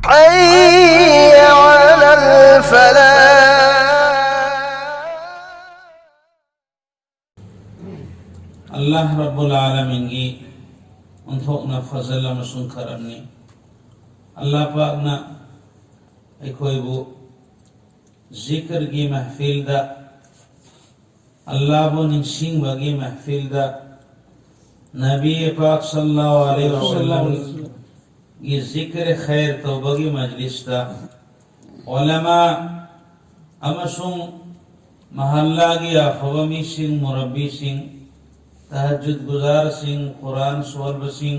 حي على الفلاح. الله رب العالمين की उन्थोकना फजल अमसुं करमनी अल्लाह पाक ना एकोइबु जिक्र की महफिल दा अल्लाह बो निंसिंग बगी महफिल दा नबी पाक सल्लल्लाहु अलैहि वसल्लम की जिक्र खैर तौबा की मजलिस दा उलमा अमसुं महल्ला की अफवमी सिंह मुरब्बी सिंह तहज्जुद गुजार सिंह कुरान सोल्ब सिंह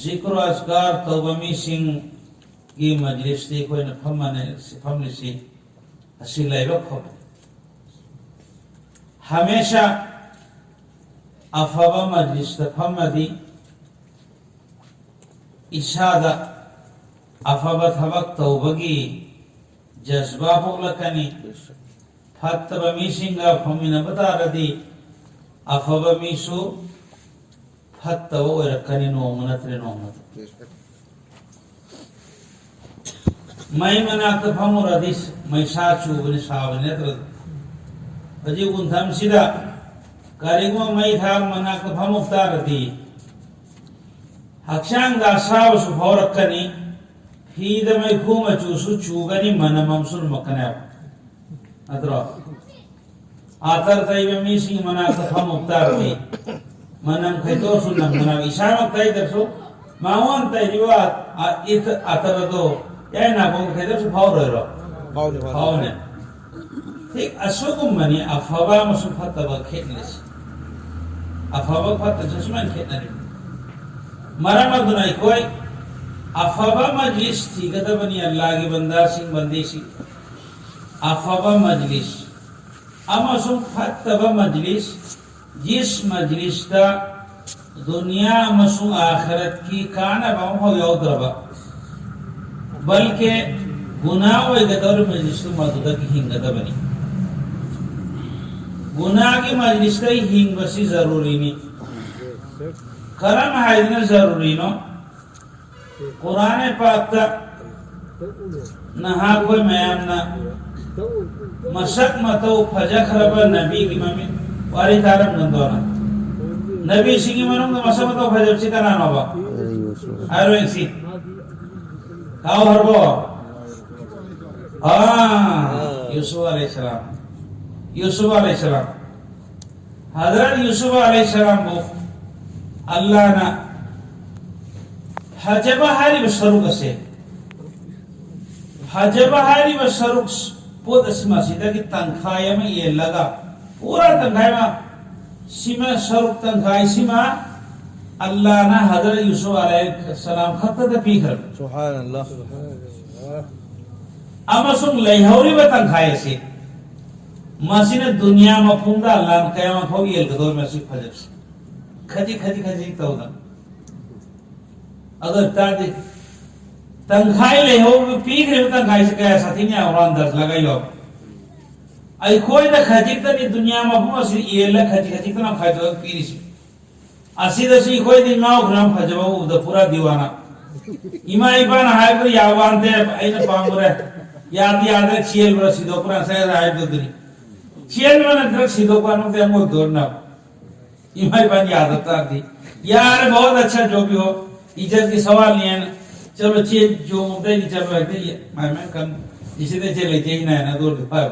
जिक्र अज़कार तौबमी सिंह की मजलिस थी कोई न फमने सी हसी लाइबा खब हमेशा अफवा मजलिस फमदी इशादा अफवा थबक तौबगी जज्बा पोलकनी फतबमी सिंह फमिना बता रदी अफबमीसु फत्तवो रखनी नोमनत्रे नोमनत मैं मनाक फमु रदिस मैं साचु बनि सावने तर अजी गुंथम सिदा करिगो मैं था मनाक फमु तारदी हक्षांग दासाव सुभो रखनी फीद मैं खूम चूसु चूगनी मनममसुल मकना अतरो आतर तैबे मीसिंग मना कथा मुक्तार भी मनम खैतो सुनम मना इशारा तै दरसो मावन तै रिवा इत आतर दो या ना को खैतो सु फाव रो फाव ने ठीक असुगुम मनी अफवा मसुफत तब खेतलेस अफवा फत जसमान खेतने मरम दुनाई कोई अफवा मजलिस थी गदा बनी अल्लाह की बंदा सिंह बंदी सी अफवा मजलिस अमसुम फत्तबा मजलिस जिस मजलिस दा दुनिया अमसुम आखिरत की काना बाहो यौद्रबा बल्कि गुनाह व गदर मजलिस मदद की हिंगदा बनी गुनाह की मजलिस का हिंग बसी जरूरी नहीं करम हाइदना जरूरी नो कुरान पाक का नहा कोई मयाम ना मशक मतौ फजखरब नबी की मम्मी वारी तारम गंदोना नबी सिंगी मनों का मशक मतौ फजब सी का नाम होगा आरो एक सी काओ हरबो यूसुफ अलैहिस्सलाम हजरत यूसुफ अलैहिस्सलाम को अल्लाह ना हजबहारी बसरुक से हजबहारी बसरुक पोद सीमा सीधा की तंखाई में ये लगा पूरा तंखाई में सीमा स्वरूप तंखाई सीमा अल्लाह ना हजरत यूसुफ अलैहिस्सलाम खत्ता पीकर सुभान अल्लाह अमसुम लैहौरी में तंखाई से मसीने दुनिया में फूंगा अल्लाह ने कयामत होगी ये गदोर में से फजर से खजी खजी खजी तो ना अगर तादे तंखाई ले हो पीक रे तंखाई से क्या साथी ने औरान दर्ज लगाई लो आई कोई ना खजिक तनी दुनिया में हम असली ये ल खजिक तना खाजो पीरी से असीद से कोई दिन माओ ग्राम फजवा उद पूरा दीवाना इमा इबान हाय पर यावान ते आइना पांगरे याद छियल बर सीधो पूरा से हाय दुदरी छियल मन द्रक सीधो पानो ते हम दौड़ना इमा इबान याद आता थी यार बहुत अच्छा जो भी हो इज्जत की सवाल नहीं है चलो चीज जो मुद्दे की चलो है मैं कम इसी ने चले चाहिए ना दूर पाओ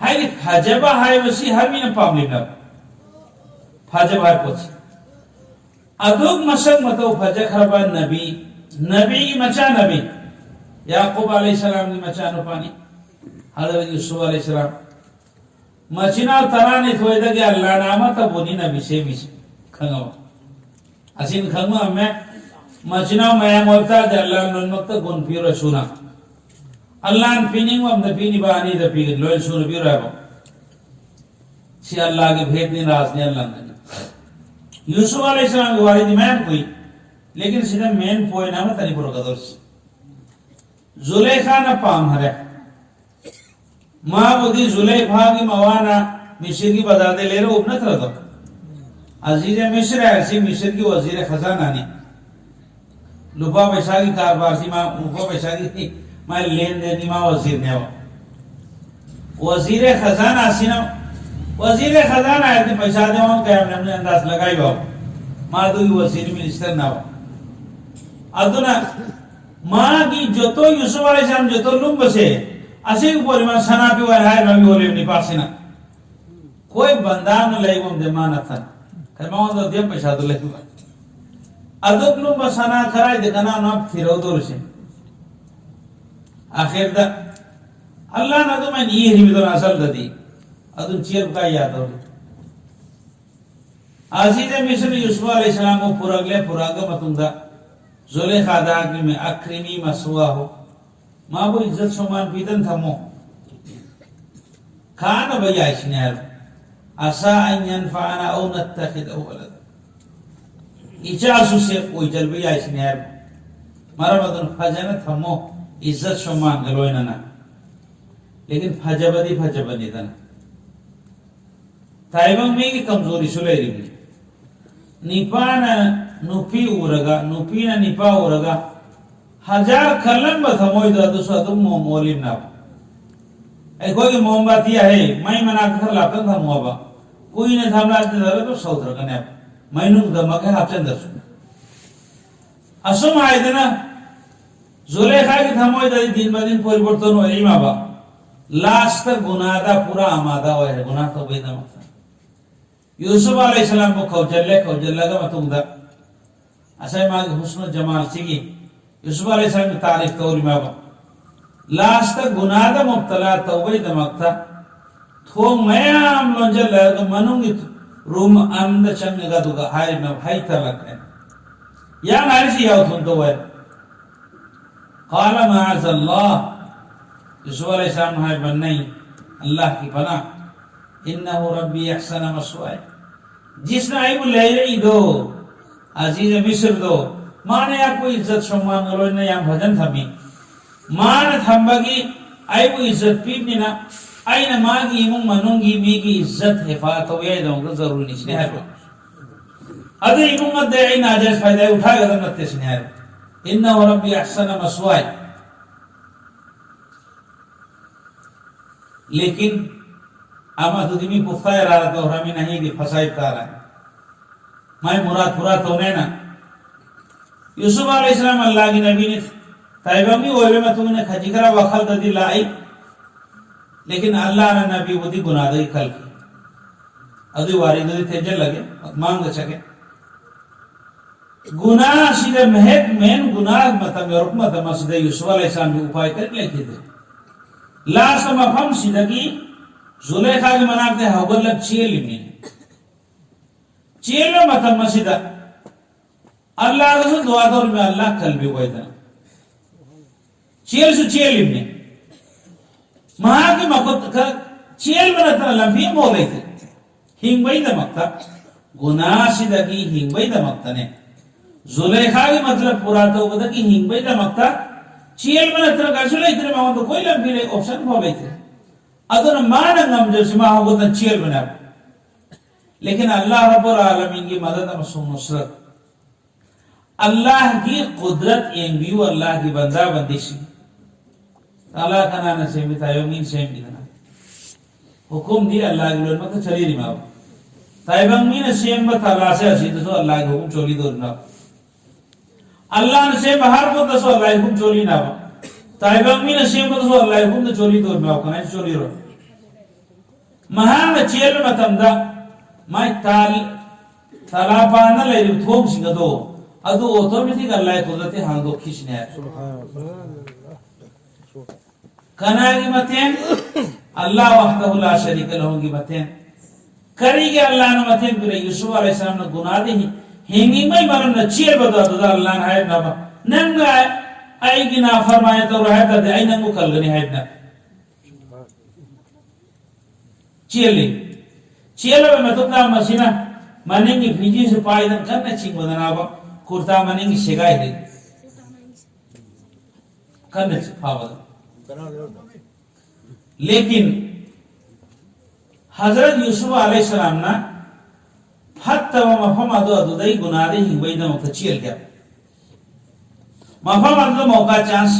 हाय फजबा हाय वसी हर मीन पामली ना फजबा हाय पोच अदुग मशक मतो फजखरबा नबी की मचा नबी याकूब अलैहिस्सलाम की मचा नो पानी हजरत यूसुफ अलैहिस्सलाम मचिना तराने थोइदा के अल्लाह नामा त बोनी नबी से खंगा असिन खंगा मैं मचना मैं मोता अल्लाह नन्नत गुन पीरो सुना अल्लाह पिनिंग वम द पिनी बानी द पी लोल सुन पीरो है सी अल्लाह के भेद ने राज ने अल्लाह ने यूसुफ अलैहिस्सलाम के वालिद मैन कोई लेकिन सीधा मेन पोय नाम तनी पुरो कदर्स जुलेखा न पाम हरे मां बुदी जुलेखा की मवाना मिस्र की बजा दे ले रो उपनत रदो अजीज मिस्र है सी मिस्र की वजीर खजाना ने लुपा पैसा की कारोबार सी मां लुपा पैसा की मैं लेन देन की मां वजीर ने वजीर खजाना सी ना वजीर खजाना है पैसा दे क्या हमने अंदाज लगाई हो मां तो वजीर मिनिस्टर ना हो अदुना मां की जो तो यूसुफ अलैहिस्सलाम जो तो लुम बसे असे ऊपर मां सना पे है रवि होले नि पासिना कोई बंदा न ले वो दे मां न था कमा तो दे पैसा तो ले अदुक लुम बसना कराई दे कना ना फिरो तो से आखिर दा अल्लाह ना तो मैं ये ही तो असल ददी अदु चीर का याद हो अजीज मिस्र यूसुफ अलैहिस्सलाम को पूरा मतुंदा जुलेखा दागी में अक्रिमी मसुआ हो मां वो इज्जत सम्मान पीतन थमो खान भैया इसने असा अन यनफअना औ नत्तखिदहु वलद इजाजु से कोई जल भैया इसने मारा मदन फजन थमो इज्जत सम्मान गलोयना ना लेकिन फजबदी तना ताइबंग में की कमजोरी सुलेरी निपाना नुपी उरगा नुपीना निपा उरगा हजार कलम बथमोय दो सदुम मोलिम ना ए कोई मोमबत्ती है मैं मना कर लापन था मोबा कोई ने थमला दे तो सौदर कने मैनु दमक है आपचन दस असम आए देना जुलेखा की थमोय दे दिन ब दिन परिवर्तन हो रही माबा लास्ट गुनादा पूरा आमादा हो है गुनाह तो बेदा मत यूसुफ अलैहिस्सलाम को खौजल्ला का मतुंदा असा मां हुस्न जमाल सिगी यूसुफ अलैहिस्सलाम की तारीफ तो और माबा लास्ट गुनादा मुब्तला तौबे दमकता थो मयाम लोंजल मनुंगी रूम अंद चंगगा दुगा हाय न हाय तलक है या नारिसी याव थुन तो है قال معاذ الله यूसुफ अलैहिस्सलाम है बनई अल्लाह की पनाह इन्नहु रब्बी अहसन मस्वाय जिसने आई ले रही दो अजीज मिस्र दो माने आपको इज्जत सम्मान गलो ने या भजन थमी मान थंबगी आई वो इज्जत पीनी ना आई ना मागी इमु मनूंगी मी की इज्जत हिफाजत हो ये दो जरूरी नहीं है अदे इमु मत दे आई नाजायज फायदा उठाएगा तो नत्ते से है इन्नहु रब्बी अहसन मस्वाय लेकिन आमा तो दिमी पुफ्ताय रहा तो हमें नहीं कि फसाई तारा मैं मुराद पूरा तो नहीं ना यूसुफ अलैहिस्सलाम अल्लाह की नबी ने ताइबा में ओले में तुमने खजी करा वखल ददी लाई लेकिन अल्लाह ने नबी बुद्धि गुनाह दई कल अदि वारी ददी तेजल लगे मांग सके गुनाह सीधे महक मेन गुनाह मतलब रुकमत मसद यूसुफ अलैहिस्सलाम भी उपाय कर लेके थे लास्ट मफहम सीधगी जुलेखा के मनाते हवल चेल में चेल मतलब मसीदा अल्लाह रसूल दुआ दौर में अल्लाह कल भी हुआ था चेल से चेल में महा के मकुत का चेल बनता लंबी बोले थे हिंग भाई दमकता गुनाह सीधा की हिंग भाई दमकता ने जुलेखा के मतलब पूरा तो बता कि हिंग भाई दमकता चेल बनता का सुले इतने मां तो कोई लंबी ले ऑप्शन बोले थे अदन मानंगम जो सिमा हो तो चेल बना लेकिन अल्लाह रब्बुल आलमीन की मदद मसूम नुसरत अल्लाह की कुदरत एंबियू अल्लाह की बंदा बंदिशी अल्लाह का नाम से मितायो मीन से मितना हुकुम दी अल्लाह की लोग मत चली रिमाओ ताइबंग मीन से मत अल्लाह से असीद तो अल्लाह की हुकुम चोली दो ना अल्लाह ने से बाहर को तो अल्लाह की हुकुम चोली ना ताइबंग मीन से मत तो अल्लाह की हुकुम चोली दो ना कने चोली रो महान चेल मतंदा मैं तालापाना ले थोम सिंगदो अदो ऑटोमेटिक अल्लाह कुदरत हां दो खिसने कना की मतें अल्लाह वहदहु ला शरीक लहु की मतें करी के अल्लाह ने मतें बिरे यूसुफ अलैहिस्सलाम ने गुनाह दे हिंगी में मरन न चेल बता दो अल्लाह ने है ना नंगा आई की ना फरमाए तो रहता दे आई नंगो कल गनी है ना चेल में तो ना मसीना मनेंगे फिजी से पायदन करने चिंग बदना बा कुर्ता मनेंगे शिगाई दे करने फावद लेकिन हजरत यूसुफ अलैहिस्सलाम ना फत्त व मफहम अदो अदुदई गुनादे ही वैदा मत चेल क्या मफम अंदर मौका चांस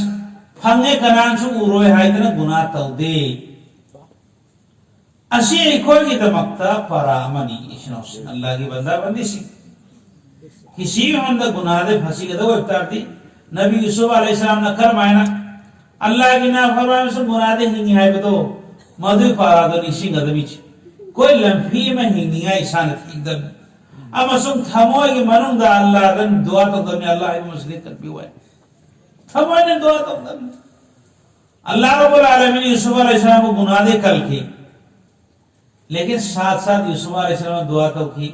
फंगे कनांसु उरोय हाइदना गुना तौदे असी इकोई की दमकता परामनी इशनोस अल्लाह की बंदा बंदी सी किसी भी बंदा गुनाह दे फंसी के दो इफ्तार दी नबी यूसुफ अलैहिस्सलाम ने कर मायना अल्लाह की ना फरमाए से गुनाह दे हिंगी है बतो मधु पारा दो निशी गदमीच कोई लम्फी में हिंगी है ईशान थी दम अब असुम थमोय की मनुंग दा अल्लाह दन दुआ तो दम अल्लाह इब मसले कर भी हुआ है थमोय ने दुआ तो दम अल्लाह रब्बुल आलमीन यूसुफ अलैहिस्सलाम को गुनाह दे कल की लेकिन साथ साथ यूसुफ अलैहिस्सलाम दुआ तो की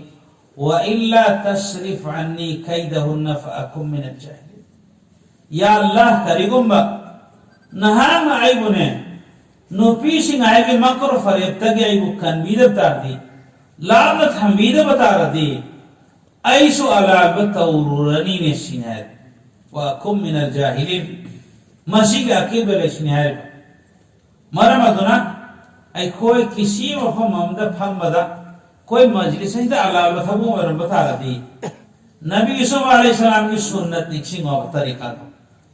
व इल्ला तस्रिफ अन्नी कैदहुन्न फअकुम मिन अल-जाहिलीन या अल्लाह करिगुम्बा नहाम आइबुने नुपीसिंग आइबे मकर फरेब तगे आइबु कनबीद तारदी लानत हमीद बता रदी ऐसु अलाब तौरुरनी ने सिनायत फअकुम मिन अल-जाहिलीन मसीह अकीब ले सिनायत मरमदुना आई कोई किसी वफम हमदा फमदा कोई मजलिस है अलाल बथबु और बता रही नबी यूसुफ अलैहिस्सलाम की सुन्नत निचिंग और तरीका तो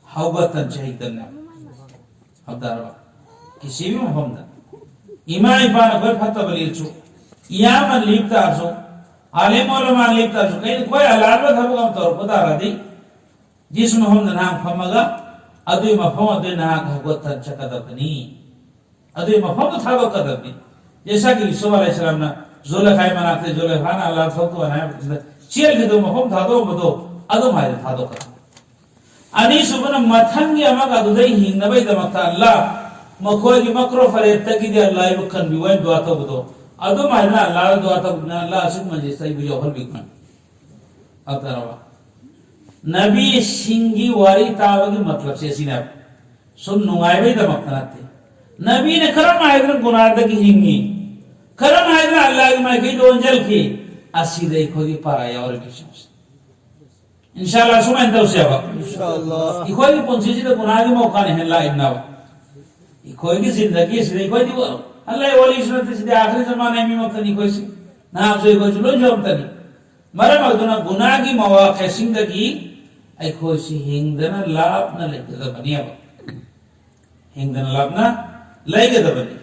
हवतन चाहिदन हबदारवा किसी भी वफम दा इमाम इबान कोई फतवा बलीचो या मन लिपता आसो आलिम उलमा लिपता आसो कहीं कोई अलाल बथबु हम तो बता रही जिस मोहम्मद नाम फमगा अदुई मफम अदुई ना हवतन चकदबनी अदुई मफम तो था कदबनी जैसा कि यूसुफ अलैहिस्सलाम ना जुलेखाई मनाते जुलेखा ना अल्लाह सब तो बनाया चियल के दो मफम था दो बदो अदो मारे था दो कर अनि सुबह मथंगी अमक अदुदई हिंदबई दमकता अल्लाह मकोई की मकरो फरेत्ता की दे अल्लाह बकन बिवाई दुआ तो बदो अदो मारे ना अल्लाह दुआ तो ना अल्लाह असिक मजे सही बुझो हर बिकन अब तरवा नबी सिंगी वारी तावगी मतलब से सिना सुन नुआई बई दमकता नाते नबी ने करम आयदन गुनाह की हिंगी करम आयदन अल्लाह की मैं की दोंजल की असीदे खोगी पाराया और विश्वास इंशाल्लाह सुमा इंदा उसे अब इंशाल्लाह इकोई की पंची जी तो गुनाह की मौका नहीं है ला इन्ना इकोई की जिंदगी से इकोई दी अल्लाह वाली सुनते सीधे आखिरी जमाने में मत नहीं कोई सी ना आप जो इकोई चलो जो तनी मरे मगदुना गुनाह की मौका जिंदगी इकोई सी हिंदना लाभ न लेके तो बनिया हिंदना लाभ ना लाइके तो बनी